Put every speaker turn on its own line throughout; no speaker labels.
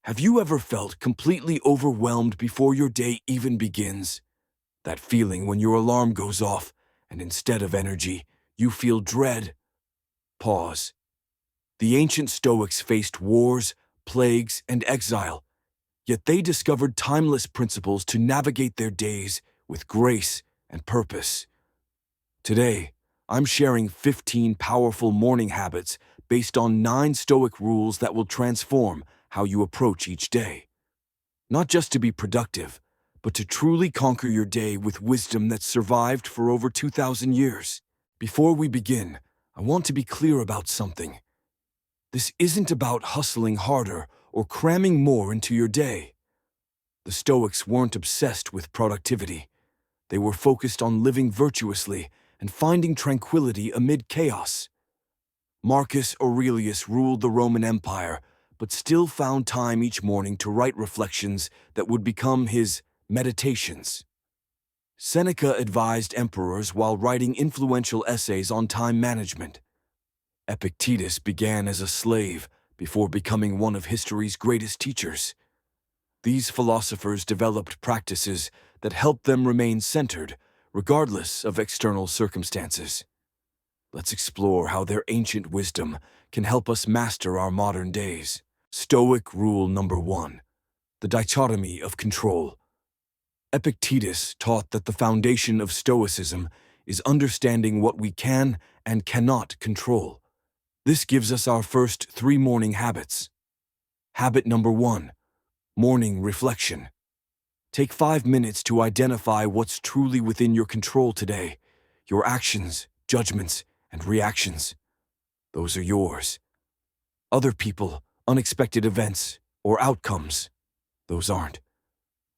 Have you ever felt completely overwhelmed before your day even begins? That feeling when your alarm goes off and instead of energy, you feel dread? Pause. The ancient Stoics faced wars, plagues, and exile, yet they discovered timeless principles to navigate their days with grace and purpose. Today, I'm sharing 15 powerful morning habits based on 9 Stoic rules that will transform how you approach each day. Not just to be productive, but to truly conquer your day with wisdom that's survived for over 2,000 years. Before we begin, I want to be clear about something. This isn't about hustling harder or cramming more into your day. The Stoics weren't obsessed with productivity. They were focused on living virtuously and finding tranquility amid chaos. Marcus Aurelius ruled the Roman Empire, but still found time each morning to write reflections that would become his meditations. Seneca advised emperors while writing influential essays on time management. Epictetus began as a slave before becoming one of history's greatest teachers. These philosophers developed practices that helped them remain centered, regardless of external circumstances. Let's explore how their ancient wisdom can help us master our modern days. Stoic rule number 1: the dichotomy of control. Epictetus taught that the foundation of Stoicism is understanding what we can and cannot control. This gives us our first 3 morning habits. Habit number 1: morning reflection. Take 5 minutes to identify what's truly within your control today. Your actions, judgments, and reactions. Those are yours. Other people, unexpected events, or outcomes. Those aren't.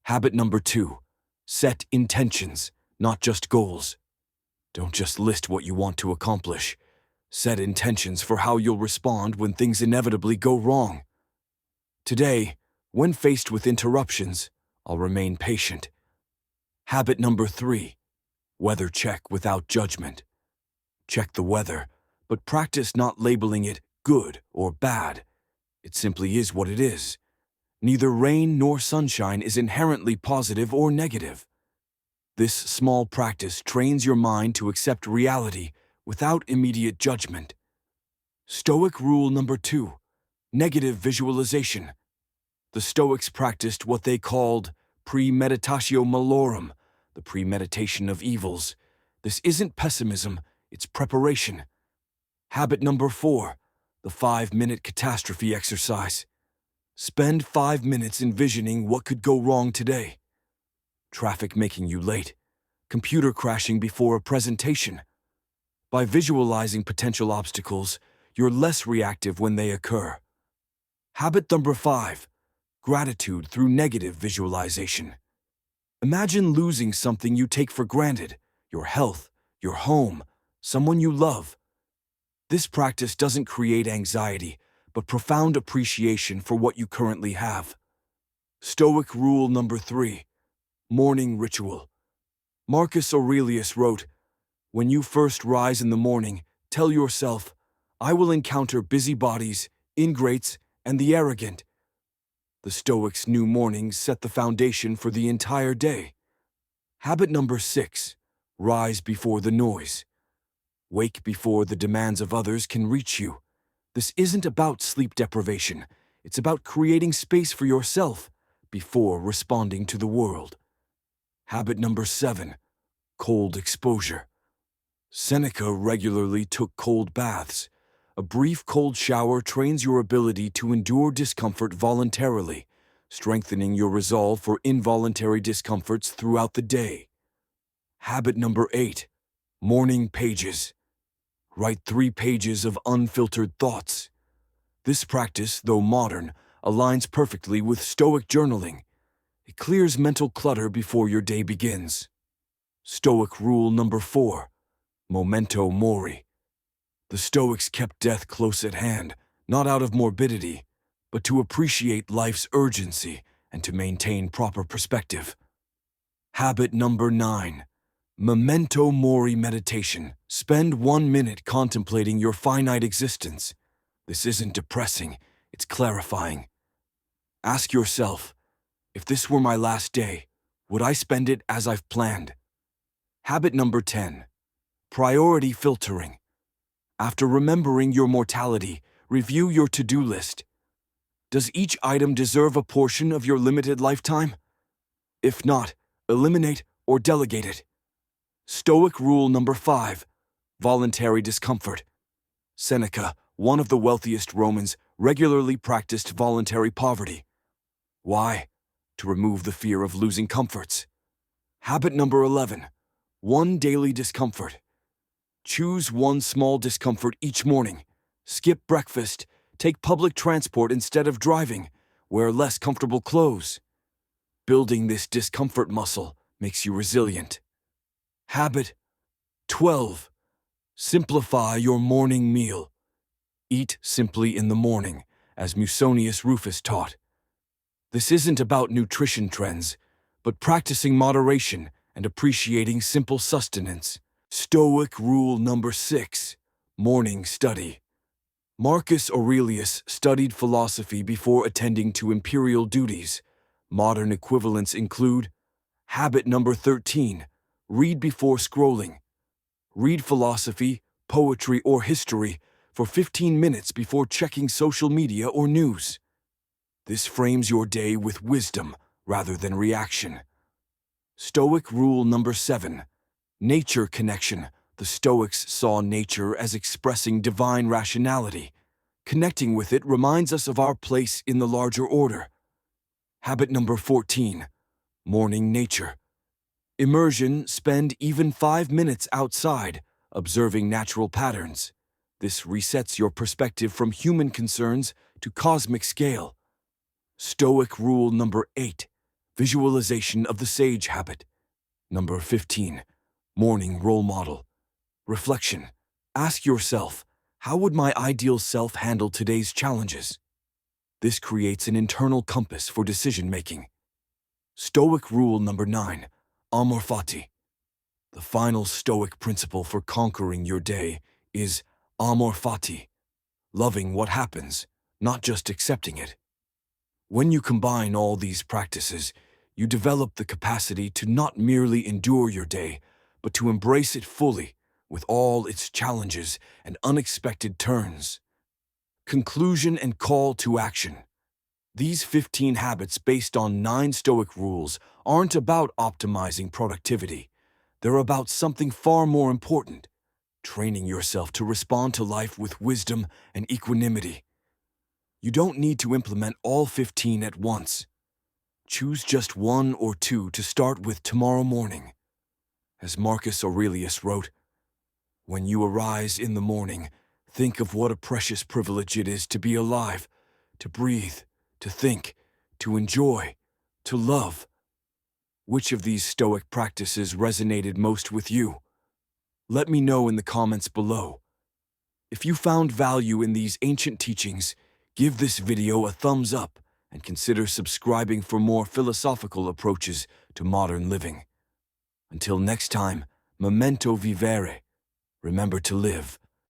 Habit number 2: set intentions, not just goals. Don't just list what you want to accomplish. Set intentions for how you'll respond when things inevitably go wrong. Today, when faced with interruptions, I'll remain patient. Habit number 3: weather check without judgment. Check the weather, but practice not labeling it good or bad. It simply is what it is. Neither rain nor sunshine is inherently positive or negative. This small practice trains your mind to accept reality without immediate judgment. Stoic rule number 2: negative visualization. The Stoics practiced what they called premeditatio malorum, the premeditation of evils. This isn't pessimism, it's preparation. Habit number 4: the 5-minute catastrophe exercise. Spend 5 minutes envisioning what could go wrong today. Traffic making you late, computer crashing before a presentation. By visualizing potential obstacles, you're less reactive when they occur. Habit number 5: gratitude through negative visualization. Imagine losing something you take for granted: your health, your home, someone you love. This practice doesn't create anxiety, but profound appreciation for what you currently have. Stoic rule number 3: morning ritual. Marcus Aurelius wrote, "When you first rise in the morning, tell yourself, 'I will encounter busybodies, ingrates, and the arrogant.'" The Stoics knew mornings set the foundation for the entire day. Habit number 6: rise before the noise. Wake before the demands of others can reach you. This isn't about sleep deprivation. It's about creating space for yourself before responding to the world. Habit number 7: cold exposure. Seneca regularly took cold baths. A brief cold shower trains your ability to endure discomfort voluntarily, strengthening your resolve for involuntary discomforts throughout the day. Habit number 8: morning pages. Write 3 pages of unfiltered thoughts. This practice, though modern, aligns perfectly with Stoic journaling. It clears mental clutter before your day begins. Stoic rule number 4: memento mori. The Stoics kept death close at hand, not out of morbidity, but to appreciate life's urgency and to maintain proper perspective. Habit number 9: memento mori meditation. Spend 1 minute contemplating your finite existence. This isn't depressing, it's clarifying. Ask yourself, if this were my last day, would I spend it as I've planned? Habit number 10. Priority filtering. After remembering your mortality, review your to-do list. Does each item deserve a portion of your limited lifetime? If not, eliminate or delegate it. Stoic rule number 5. Voluntary discomfort. Seneca, one of the wealthiest Romans, regularly practiced voluntary poverty. Why? To remove the fear of losing comforts. Habit number 11. One daily discomfort. Choose one small discomfort each morning. Skip breakfast, take public transport instead of driving, wear less comfortable clothes. Building this discomfort muscle makes you resilient. Habit 12. Simplify your morning meal. Eat simply in the morning, as Musonius Rufus taught. This isn't about nutrition trends, but practicing moderation and appreciating simple sustenance. Stoic rule number 6. Morning study. Marcus Aurelius studied philosophy before attending to imperial duties. Modern equivalents include habit number 13. Read before scrolling. Read philosophy, poetry, or history for 15 minutes before checking social media or news. This frames your day with wisdom rather than reaction. Stoic rule number 7. Nature connection. The Stoics saw nature as expressing divine rationality. Connecting with it reminds us of our place in the larger order. Habit number 14. Morning nature. Immersion. Spend even 5 minutes outside, observing natural patterns. This resets your perspective from human concerns to cosmic scale. Stoic rule number 8. Visualization of the sage habit. Number 15. Morning role model. Reflection. Ask yourself, how would my ideal self handle today's challenges? This creates an internal compass for decision-making. Stoic rule number 9. Amor fati. The final Stoic principle for conquering your day is amor fati, loving what happens, not just accepting it. When you combine all these practices, you develop the capacity to not merely endure your day, but to embrace it fully, with all its challenges and unexpected turns. Conclusion and call to action. These 15 habits based on 9 Stoic rules aren't about optimizing productivity. They're about something far more important: training yourself to respond to life with wisdom and equanimity. You don't need to implement all 15 at once. Choose just 1 or 2 to start with tomorrow morning. As Marcus Aurelius wrote, "When you arise in the morning, think of what a precious privilege it is to be alive, to breathe, to think, to enjoy, to love." Which of these Stoic practices resonated most with you? Let me know in the comments below. If you found value in these ancient teachings, give this video a thumbs up and consider subscribing for more philosophical approaches to modern living. Until next time, memento vivere. Remember to live